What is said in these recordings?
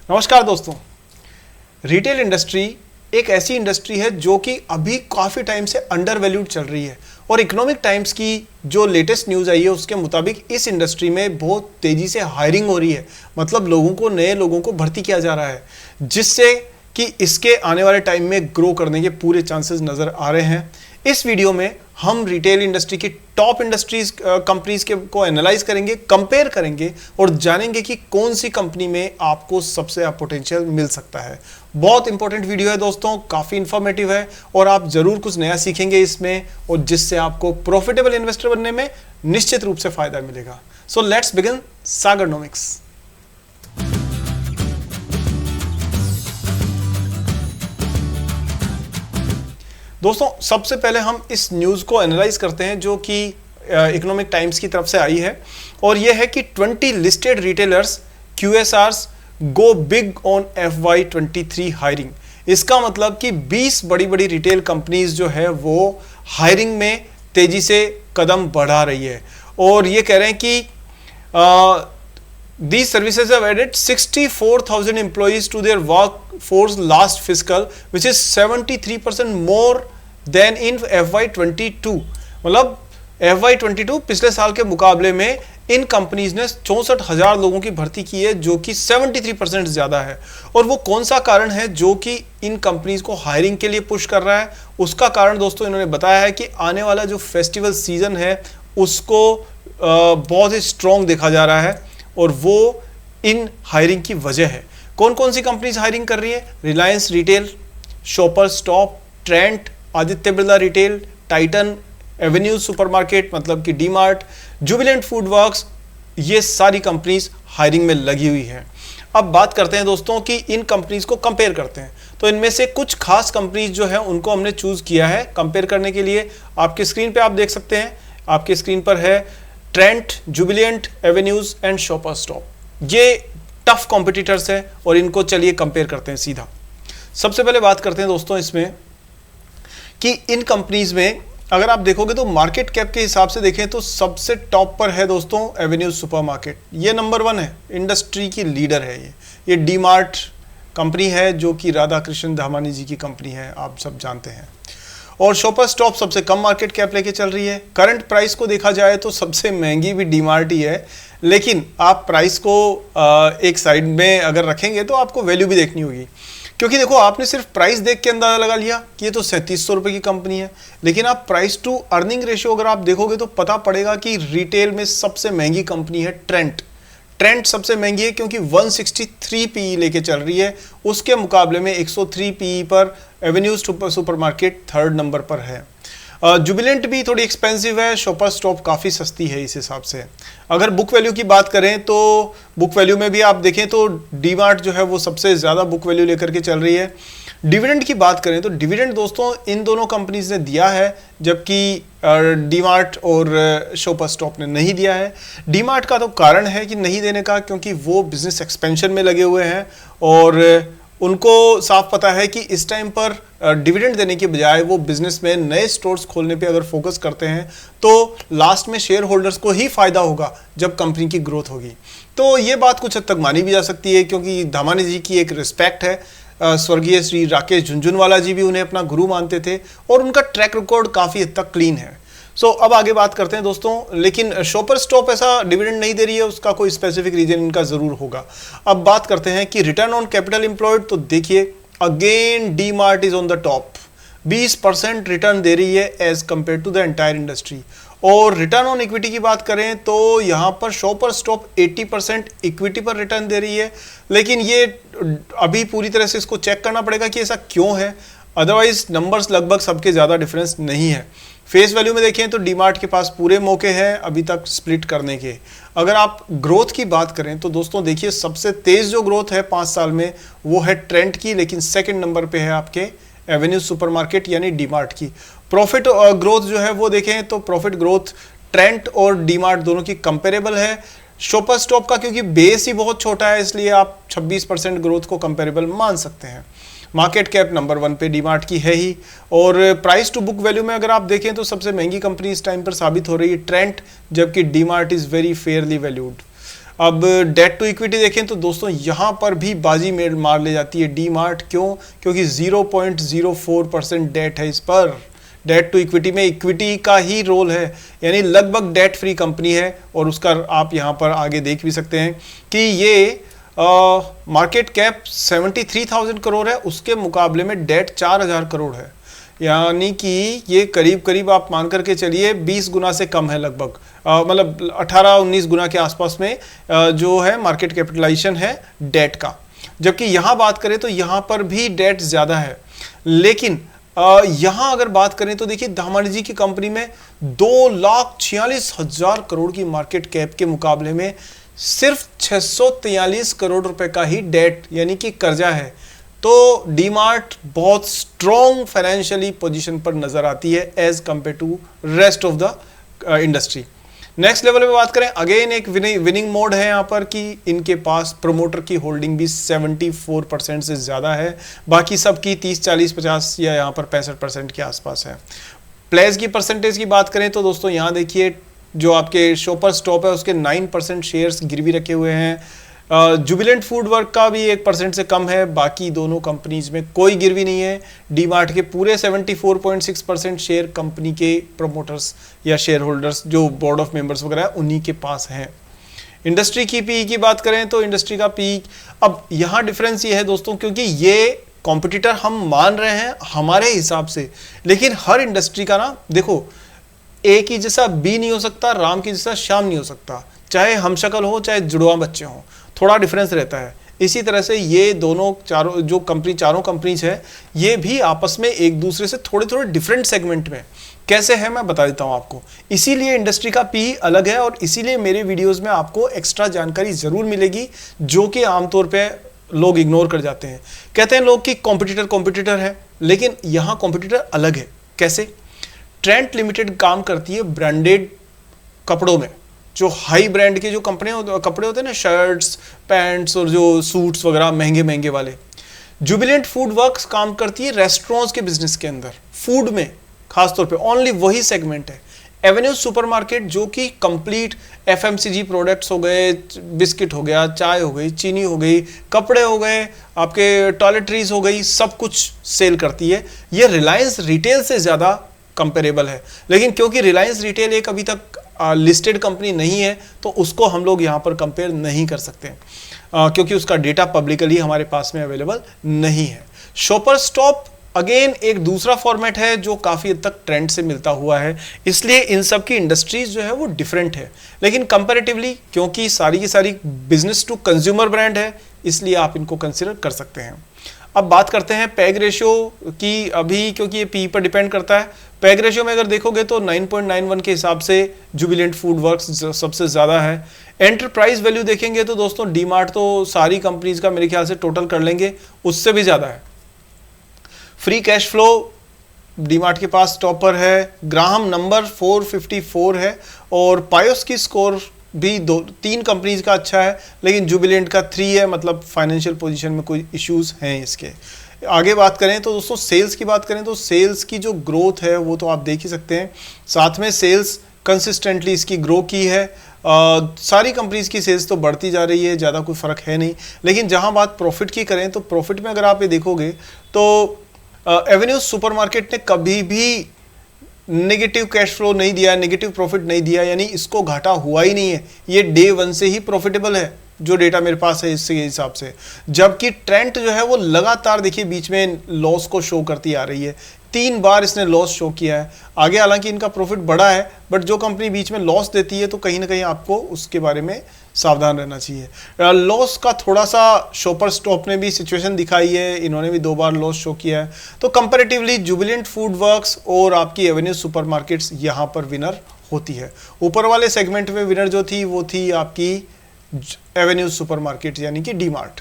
नमस्कार दोस्तों। Retail industry एक ऐसी इंडस्ट्री है जो कि अभी काफ़ी टाइम से अंडर वैल्यूड चल रही है और इकोनॉमिक टाइम्स की जो लेटेस्ट न्यूज़ आई है उसके मुताबिक इस इंडस्ट्री में बहुत तेज़ी से हायरिंग हो रही है। मतलब नए लोगों को भर्ती किया जा रहा है, जिससे कि इसके आने वाले टाइम में ग्रो करने के पूरे चांसेस नज़र आ रहे हैं। इस वीडियो में हम रिटेल इंडस्ट्री की टॉप इंडस्ट्रीज कंपनीज के को एनालाइज करेंगे, कंपेयर करेंगे और जानेंगे कि कौन सी कंपनी में आपको सबसे पोटेंशियल मिल सकता है। बहुत इंपॉर्टेंट वीडियो है दोस्तों, काफ़ी इंफॉर्मेटिव है और आप ज़रूर कुछ नया सीखेंगे इसमें, और जिससे आपको प्रॉफिटेबल इन्वेस्टर बनने में निश्चित रूप से फायदा मिलेगा। सो लेट्स बिगिन सागरनोमिक्स। दोस्तों सबसे पहले हम इस न्यूज़ को एनालाइज करते हैं जो कि इकोनॉमिक टाइम्स की तरफ से आई है, और यह है कि 20 listed retailers QSRs go big on FY23 hiring. इसका मतलब कि 20 बड़ी बड़ी रिटेल कंपनीज जो है वो हायरिंग में तेजी से कदम बढ़ा रही है और ये कह रहे हैं कि these services have added 64,000 employees to their workforce last fiscal, which is 73% more than in FY22। मतलब FY22 पिछले साल के मुकाबले में इन कंपनीज ने 64,000 लोगों की भर्ती की है, जो कि 73% ज़्यादा है। और वो कौन सा कारण है जो कि इन कंपनीज को हायरिंग के लिए पुश कर रहा है? उसका कारण दोस्तों इन्होंने बताया है कि आने वाला जो फेस्टिवल सीजन है उसको बहुत ही स्ट्रॉन्ग देखा जा रहा है और वो इन हायरिंग की वजह है। कौन कौन सी कंपनीज हायरिंग कर रही है? Reliance retail, shopper stop, Trent, Aditya Birla retail, Titan, Avenue supermarket मतलब कि D mart, Jubilant food works, ये सारी कंपनीज हायरिंग में लगी हुई हैं। अब बात करते हैं दोस्तों कि इन कंपनीज को कंपेयर करते हैं, तो इनमें से कुछ खास कंपनीज जो है उनको हमने चूज किया है कंपेयर करने के लिए। आपके स्क्रीन पे आप देख सकते हैं, आपके स्क्रीन पर है Trent, Jubilant, avenues and shopper stop. ये टफ कॉम्पिटिटर्स है और इनको चलिए कंपेयर करते हैं सीधा। सबसे पहले बात करते हैं दोस्तों इसमें कि इन कंपनीज में अगर आप देखोगे तो मार्केट कैप के हिसाब से देखें तो सबसे टॉप पर है दोस्तों एवेन्यूज सुपरमार्केट। ये नंबर 1 है, इंडस्ट्री की लीडर है। ये डी मार्ट कंपनी है जो कि राधा कृष्ण धामानी जी की कंपनी है, आप सब जानते हैं। और शॉपर स्टॉप सबसे कम मार्केट कैप लेके चल रही है। करंट प्राइस को देखा जाए तो सबसे महंगी भी डी मार्ट ही है, लेकिन आप प्राइस को एक साइड में अगर रखेंगे तो आपको वैल्यू भी देखनी होगी, क्योंकि देखो आपने सिर्फ प्राइस देख के अंदाजा लगा लिया कि ये तो 3700 रुपये की कंपनी है, लेकिन आप प्राइस टू अर्निंग रेशियो अगर आप देखोगे तो पता पड़ेगा कि रिटेल में सबसे महंगी कंपनी है ट्रेंट सबसे महंगी है क्योंकि 163 PE लेके चल रही है। उसके मुकाबले में 103 PE पर एवेन्यूज सुपरमार्केट थर्ड नंबर पर है। जुबिलेंट भी थोड़ी एक्सपेंसिव है, शॉपर स्टॉप काफ़ी सस्ती है इस हिसाब से। अगर बुक वैल्यू की बात करें तो बुक वैल्यू में भी आप देखें तो डी मार्ट जो है वो सबसे ज़्यादा बुक वैल्यू लेकर के चल रही है। डिविडेंड की बात करें तो डिविडेंड दोस्तों इन दोनों कंपनीज ने दिया है, जबकि डी मार्ट और शॉपर स्टॉप ने नहीं दिया है। डी मार्ट का तो कारण है कि नहीं देने का क्योंकि वो बिजनेस एक्सपेंशन में लगे हुए हैं और उनको साफ पता है कि इस टाइम पर डिविडेंड देने के बजाय वो बिजनेस में नए स्टोर्स खोलने पे अगर फोकस करते हैं तो लास्ट में शेयर होल्डर्स को ही फायदा होगा जब कंपनी की ग्रोथ होगी। तो ये बात कुछ हद तक मानी भी जा सकती है क्योंकि धामानी जी की एक रिस्पेक्ट है। स्वर्गीय श्री राकेश झुनझुनवाला जी भी उन्हें अपना गुरु मानते थे और उनका ट्रैक रिकॉर्ड काफ़ी हद तक क्लीन है। सो अब आगे बात करते हैं दोस्तों, लेकिन शॉपर स्टॉप ऐसा डिविडेंड नहीं दे रही है, उसका कोई स्पेसिफिक रीजन इनका ज़रूर होगा। अब बात करते हैं कि रिटर्न ऑन कैपिटल एम्प्लॉयड, तो देखिए again D Mart is on the top, 20% return दे रही है as compare to the entire industry. और रिटर्न ऑन इक्विटी की बात करें तो यहाँ पर शॉपर स्टॉप 80% इक्विटी पर रिटर्न दे रही है, लेकिन ये अभी पूरी तरह से इसको चेक करना पड़ेगा कि ऐसा क्यों है। अदरवाइज नंबर्स लगभग सबके ज़्यादा डिफरेंस नहीं है। फेस वैल्यू में देखें तो डीमार्ट के पास पूरे मौके हैं अभी तक स्प्लिट करने के। अगर आप ग्रोथ की बात करें तो दोस्तों देखिए सबसे तेज़ जो ग्रोथ है 5 साल में वो है ट्रेंट की, लेकिन सेकंड नंबर पे है आपके एवेन्यू सुपरमार्केट यानी डीमार्ट की। प्रॉफिट ग्रोथ जो है वो देखें तो प्रॉफिट ग्रोथ ट्रेंट और डीमार्ट दोनों की कंपेरेबल है। शॉपर स्टॉप का क्योंकि बेस ही बहुत छोटा है इसलिए आप 26% ग्रोथ को कंपेरेबल मान सकते हैं। मार्केट कैप नंबर 1 पे डीमार्ट की है ही, और प्राइस टू बुक वैल्यू में अगर आप देखें तो सबसे महंगी कंपनी इस टाइम पर साबित हो रही है ट्रेंट, जबकि DMart is very Fairlie valued. अब डेट टू इक्विटी देखें तो दोस्तों यहाँ पर भी बाजी मार ले जाती है डी मार्ट। क्यों? क्योंकि 0.04% डेट है इस पर। डेट टू इक्विटी में इक्विटी का ही रोल है, यानी लगभग डेट फ्री कंपनी है। और उसका आप यहाँ पर आगे देख भी सकते हैं कि ये मार्केट कैप 73,000 करोड़ है, उसके मुकाबले में डेट 4,000 करोड़ है। यानी कि ये करीब करीब आप मान करके चलिए 20 गुना से कम है लगभग, मतलब 18-19 गुना के आसपास में जो है मार्केट कैपिटलाइजेशन है डेट का। जबकि यहाँ बात करें तो यहाँ पर भी डेट ज़्यादा है, लेकिन यहाँ अगर बात करें तो देखिए धामानी जी की कंपनी में 2,46,000 करोड़ की मार्केट कैप के मुकाबले में सिर्फ 643 करोड़ रुपए का ही डेट यानी कि कर्जा है। तो डीमार्ट बहुत स्ट्रॉन्ग फाइनेंशियली पोजीशन पर नजर आती है as compare to rest of the industry. Next level पे बात करें, अगेन एक विनिंग मोड है यहाँ पर कि इनके पास प्रोमोटर की होल्डिंग भी 74% से ज़्यादा है, बाकी सबकी 30, 40, 50 या यहाँ पर 65% के आसपास है। प्लेस की परसेंटेज की बात करें तो दोस्तों यहाँ देखिए जो आपके शॉपर स्टॉप है उसके 9% शेयर्स गिरवी रखे हुए हैं। जुबिलेंट फूड वर्क का भी 1% से कम है, बाकी दोनों कंपनीज में कोई गिरवी नहीं है। डीमार्ट के पूरे 74.6% शेयर कंपनी के प्रमोटर्स या शेयर होल्डर्स जो बोर्ड ऑफ मेंबर्स वगैरह है उन्हीं के पास हैं। इंडस्ट्री की पीई की बात करें तो इंडस्ट्री का पीई, अब यहाँ डिफरेंस ये है दोस्तों क्योंकि ये कॉम्पिटिटर हम मान रहे हैं हमारे हिसाब से, लेकिन हर इंडस्ट्री का ना देखो ए की जैसा बी नहीं हो सकता, राम की जैसा श्याम नहीं हो सकता, चाहे हम शक्ल हो चाहे जुड़वा बच्चे हों, थोड़ा डिफरेंस रहता है। इसी तरह से ये दोनों चारों कंपनीज है ये भी आपस में एक दूसरे से थोड़े थोड़े डिफरेंट सेगमेंट में कैसे है मैं बता देता हूं आपको। इसीलिए इंडस्ट्री का पी अलग है और इसीलिए मेरे वीडियोस में आपको एक्स्ट्रा जानकारी जरूर मिलेगी जो कि आमतौर पे लोग इग्नोर कर जाते हैं। कहते हैं लोग कि कॉम्पिटिटर है, लेकिन यहाँ कॉम्पिटिटर अलग है। कैसे? ट्रेंट लिमिटेड काम करती है ब्रांडेड कपड़ों में, जो हाई ब्रांड के जो कपड़े होते हैं ना, शर्ट्स पैंट्स और जो सूट्स वगैरह महंगे महंगे वाले। जुबिलेंट फूड वर्क्स काम करती है रेस्टोरेंट्स के बिजनेस के अंदर, फूड में खासतौर पे ओनली वही सेगमेंट है। एवेन्यू सुपरमार्केट जो कि कंप्लीट एफएमसीजी प्रोडक्ट्स हो गए, बिस्किट हो गया, चाय हो गई, चीनी हो गई, कपड़े हो गए, आपके टॉयलेटरीज हो गई, सब कुछ सेल करती है। ये रिलायंस रिटेल से ज़्यादा कंपेरेबल है, लेकिन क्योंकि रिलायंस रिटेल एक अभी तक लिस्टेड कंपनी नहीं है तो उसको हम लोग यहाँ पर कंपेयर नहीं कर सकते क्योंकि उसका डेटा पब्लिकली हमारे पास में अवेलेबल नहीं है। शॉपर स्टॉप अगेन एक दूसरा फॉर्मेट है जो काफ़ी हद तक ट्रेंड से मिलता हुआ है, इसलिए इन सब की इंडस्ट्रीज जो है वो डिफरेंट है, लेकिन कंपैरेटिवली क्योंकि सारी की सारी बिजनेस टू कंज्यूमर ब्रांड है इसलिए आप इनको कंसिडर कर सकते हैं। अब बात करते हैं पैग रेशियो की, अभी क्योंकि ये पी पर डिपेंड करता है। पैग रेशियो में अगर देखोगे तो 9.91 के हिसाब से जुबिलेंट फूड वर्क्स सबसे ज़्यादा है। एंटरप्राइज वैल्यू देखेंगे तो दोस्तों डीमार्ट तो सारी कंपनीज का मेरे ख्याल से टोटल कर लेंगे उससे भी ज़्यादा है। फ्री कैश फ्लो डीमार्ट के पास टॉपर है, ग्राहम नंबर 454 है और पायोस की स्कोर भी 3 कंपनीज का अच्छा है, लेकिन जुबिलेंट का 3 है, मतलब फाइनेंशियल पोजीशन में कोई इश्यूज हैं इसके। आगे बात करें तो दोस्तों सेल्स की बात करें तो सेल्स की जो ग्रोथ है वो तो आप देख ही सकते हैं, साथ में सेल्स कंसिस्टेंटली इसकी ग्रो की है। सारी कंपनीज की सेल्स तो बढ़ती जा रही है, ज़्यादा कोई फ़र्क है नहीं, लेकिन जहां बात प्रॉफिट की करें तो प्रॉफिट में अगर आप ये देखोगे तो एवेन्यू सुपरमार्केट ने कभी भी नेगेटिव कैश फ्लो नहीं दिया, नेगेटिव प्रॉफिट नहीं दिया, यानी इसको घाटा हुआ ही नहीं है। ये डे 1 से ही प्रॉफिटेबल है जो डेटा मेरे पास है इसके हिसाब से, जबकि ट्रेंट जो है वो लगातार देखिए बीच में लॉस को शो करती आ रही है। 3 बार इसने लॉस शो किया है। आगे हालांकि इनका प्रॉफिट बढ़ा है, बट जो कंपनी बीच में लॉस देती है तो कहीं ना कहीं आपको उसके बारे में सावधान रहना चाहिए। लॉस का थोड़ा सा शॉपर स्टॉप ने भी सिचुएशन दिखाई है, इन्होंने भी 2 बार लॉस शो किया है। तो कंपैरेटिवली जुबिलेंट फूड वर्क्स और आपकी एवेन्यू सुपरमार्केट्स यहाँ पर विनर होती है। ऊपर वाले सेगमेंट में विनर जो थी वो थी आपकी एवेन्यू सुपरमार्केट यानी कि डीमार्ट।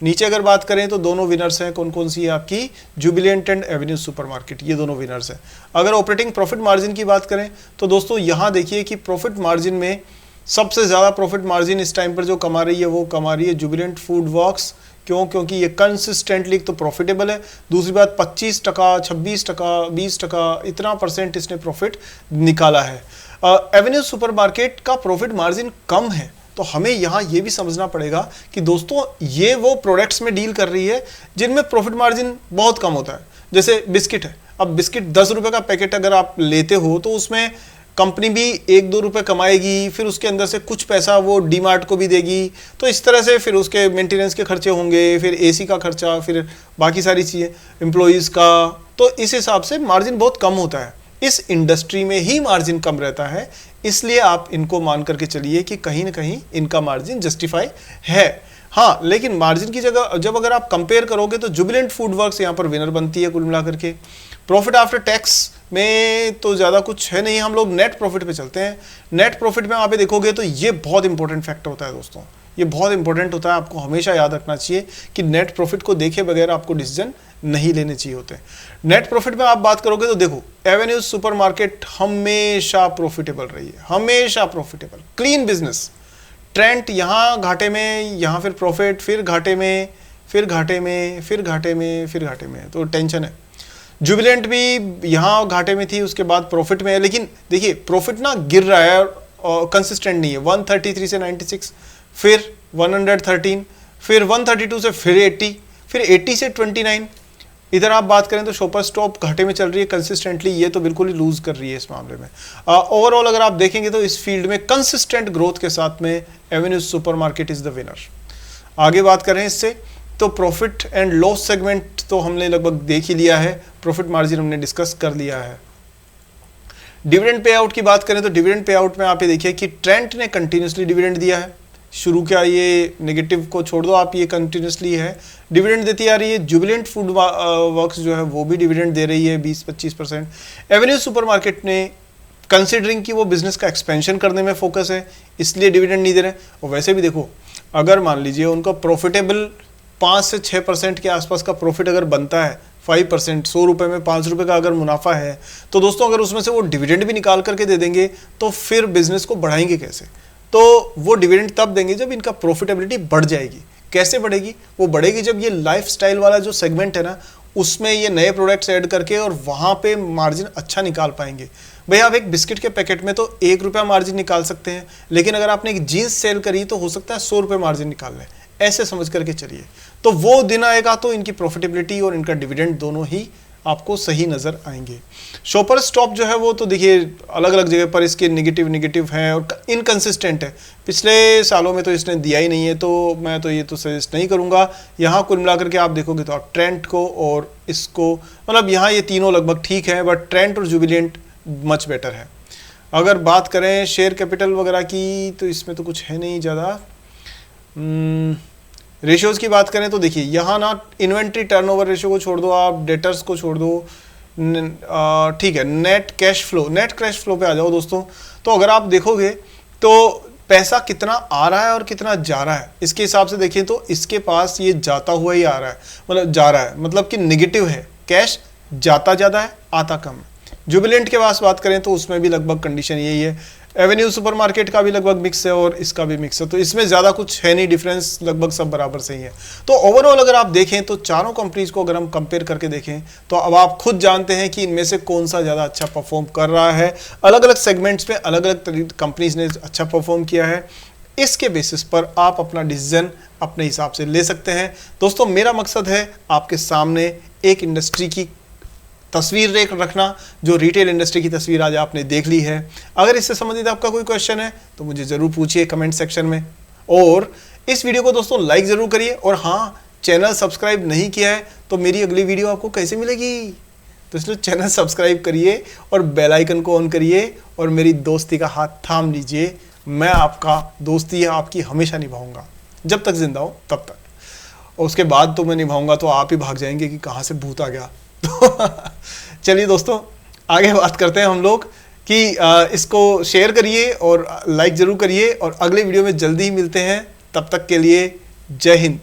नीचे अगर बात करें तो दोनों विनर्स हैं, कौन कौन सी है आपकी जुबिलेंट एंड एवेन्यू सुपरमार्केट, ये दोनों विनर्स हैं। अगर ऑपरेटिंग प्रॉफिट मार्जिन की बात करें तो दोस्तों यहाँ देखिए कि प्रॉफिट मार्जिन में सबसे ज़्यादा प्रॉफिट मार्जिन इस टाइम पर जो कमा रही है वो कमा रही है जुबिलेंट फूड वर्क्स। क्यों? क्योंकि ये कंसिस्टेंटली तो प्रॉफिटेबल है, दूसरी बात 25%, 26%, 20% इतना % इसने प्रॉफिट निकाला है। एवेन्यू सुपरमार्केट का प्रॉफिट मार्जिन कम है, तो तो हमें यहाँ ये भी समझना पड़ेगा कि दोस्तों ये वो प्रोडक्ट्स में डील कर रही है जिनमें प्रॉफिट मार्जिन बहुत कम होता है। जैसे बिस्किट है, अब बिस्किट 10 रुपये का पैकेट अगर आप लेते हो तो उसमें कंपनी भी 1-2 रुपये कमाएगी, फिर उसके अंदर से कुछ पैसा वो डीमार्ट को भी देगी, तो इस तरह से फिर उसके मेंटेनेंस के खर्चे होंगे, फिर एसी का खर्चा, फिर बाकी सारी चीज़ें, एम्प्लॉयज़ का, तो इस हिसाब से मार्जिन बहुत कम होता है। इस इंडस्ट्री में ही मार्जिन कम रहता है, इसलिए आप इनको मान करके चलिए कि कहीं ना कहीं इनका मार्जिन जस्टिफाई है। हाँ, लेकिन मार्जिन की जगह जब अगर आप कंपेयर करोगे तो जुबिलेंट फूड वर्क्स यहाँ पर विनर बनती है कुल मिलाकर के। प्रॉफिट आफ्टर टैक्स में तो ज़्यादा कुछ है नहीं, हम लोग नेट प्रॉफिट पे चलते हैं। नेट प्रॉफिट में आप देखोगे तो ये बहुत इंपॉर्टेंट फैक्टर होता है दोस्तों, ये बहुत इंपॉर्टेंट होता है, आपको हमेशा याद रखना चाहिए कि नेट प्रॉफिट को देखे बगैर आपको डिसीजन नहीं लेने चाहिए होते। नेट प्रॉफिट में आप बात करोगे तो देखो, एवेन्यूज सुपरमार्केट हमेशा प्रॉफिटेबल रही है, हमेशा प्रॉफिटेबल, क्लीन बिजनेस। ट्रेंट यहाँ घाटे में, यहाँ फिर प्रॉफिट, फिर घाटे में, फिर घाटे में, फिर घाटे में, फिर घाटे में, तो टेंशन है। जुबिलेंट भी यहाँ घाटे में थी, उसके बाद प्रॉफिट में है, लेकिन देखिए प्रॉफिट ना गिर रहा है और कंसिस्टेंट नहीं है। 133 से 96, फिर 113, फिर 132 से फिर 80, फिर 80 से 29। इधर आप बात करें तो शॉपर स्टॉप घाटे में चल रही है कंसिस्टेंटली, ये तो बिल्कुल ही लूज कर रही है इस मामले में। ओवरऑल अगर आप देखेंगे तो इस फील्ड में कंसिस्टेंट ग्रोथ के साथ में avenues supermarket is the winner. आगे बात करें इससे तो प्रॉफिट एंड लॉस सेगमेंट तो हमने लगभग देख ही लिया है, प्रॉफिट मार्जिन हमने डिस्कस कर लिया है। डिविडेंड पे आउट की बात करें तो डिविडेंड पे आउट में आप ये देखिए कि ट्रेंट ने कंटिन्यूसली डिविडेंड दिया है, शुरू क्या ये नेगेटिव को छोड़ दो आप, ये कंटिन्यूसली है डिविडेंड देती आ रही है। जुबिलेंट फूड वर्क्स जो है वो भी डिविडेंड दे रही है 20-25%। एवेन्यू सुपरमार्केट ने कंसिडरिंग कि वो बिजनेस का एक्सपेंशन करने में फोकस है इसलिए डिविडेंड नहीं दे रहे। और वैसे भी देखो, अगर मान लीजिए उनका प्रॉफिटेबल 5 से 6% के आसपास का प्रॉफिट अगर बनता है, 5%, 100 रुपये में 5 रुपये का अगर मुनाफा है, तो दोस्तों अगर उसमें से वो डिविडेंड भी निकाल करके दे देंगे तो फिर बिजनेस को बढ़ाएंगे कैसे? तो वो डिविडेंड तब देंगे जब इनका प्रॉफिटेबिलिटी बढ़ जाएगी। कैसे बढ़ेगी? वो बढ़ेगी जब ये लाइफस्टाइल वाला जो सेगमेंट है ना, उसमें ये नए प्रोडक्ट्स ऐड करके और वहाँ पे मार्जिन अच्छा निकाल पाएंगे। भैया आप एक बिस्किट के पैकेट में तो 1 रुपया मार्जिन निकाल सकते हैं, लेकिन अगर आपने एक जीन्स सेल करी तो हो सकता है 100 रुपये मार्जिन निकाल लें, ऐसे समझ करके चलिए। तो वो दिन आएगा तो इनकी प्रॉफिटेबिलिटी और इनका डिविडेंड दोनों ही आपको सही नज़र आएंगे। शॉपर स्टॉप जो है वो तो देखिए अलग अलग जगह पर इसके नेगेटिव है और इनकंसिस्टेंट है, पिछले सालों में तो इसने दिया ही नहीं है, तो मैं तो ये तो सजेस्ट नहीं करूँगा। यहाँ कुल मिलाकर के आप देखोगे तो आप ट्रेंट को और इसको, मतलब यहाँ ये तीनों लगभग ठीक है, बट ट्रेंट और जुबिलेंट मच बेटर है। अगर बात करें शेयर कैपिटल वगैरह की तो इसमें तो कुछ है नहीं ज़्यादा। रेशियोज़ की बात करें तो देखिए यहाँ ना इन्वेंट्री टर्नओवर रेशियो को छोड़ दो, आप डेटर्स को छोड़ दो, ठीक है। नेट कैश फ्लो पे आ जाओ दोस्तों। तो अगर आप देखोगे तो पैसा कितना आ रहा है और कितना जा रहा है, इसके हिसाब से देखिए तो इसके पास ये जाता हुआ ही आ रहा है, मतलब जा रहा है, मतलब कि नेगेटिव है, कैश जाता ज़्यादा है आता कम है। जुबिलेंट के पास बात करें तो उसमें भी लगभग कंडीशन यही है। एवेन्यू सुपरमार्केट का भी लगभग मिक्स है और इसका भी मिक्स है, तो इसमें ज़्यादा कुछ है नहीं, डिफरेंस लगभग सब बराबर से ही है। तो ओवरऑल अगर आप देखें तो चारों कंपनीज को अगर हम कंपेयर करके देखें तो अब आप खुद जानते हैं कि इनमें से कौन सा ज़्यादा अच्छा परफॉर्म कर रहा है। अलग अलग सेगमेंट्स में अलग अलग कंपनीज ने अच्छा परफॉर्म किया है, इसके बेसिस पर आप अपना डिसीजन अपने हिसाब से ले सकते हैं। दोस्तों मेरा मकसद है आपके सामने एक इंडस्ट्री की तस्वीर रखना, जो रिटेल इंडस्ट्री की तस्वीर आज आपने देख ली है। अगर इससे संबंधित आपका कोई क्वेश्चन है तो मुझे ज़रूर पूछिए कमेंट सेक्शन में, और इस वीडियो को दोस्तों लाइक ज़रूर करिए। और हाँ, चैनल सब्सक्राइब नहीं किया है तो मेरी अगली वीडियो आपको कैसे मिलेगी? तो इसलिए चैनल सब्सक्राइब करिए और बेल आइकन को ऑन करिए और मेरी दोस्ती का हाथ थाम लीजिए। मैं आपका दोस्ती आपकी हमेशा निभाऊंगा, जब तक जिंदा हो तब तक, और उसके बाद तो मैं निभाऊंगा तो आप ही भाग जाएंगे कि कहाँ से भूत आ गया। तो चलिए दोस्तों आगे बात करते हैं हम लोग कि इसको शेयर करिए और लाइक ज़रूर करिए, और अगले वीडियो में जल्दी ही मिलते हैं। तब तक के लिए जय हिंद।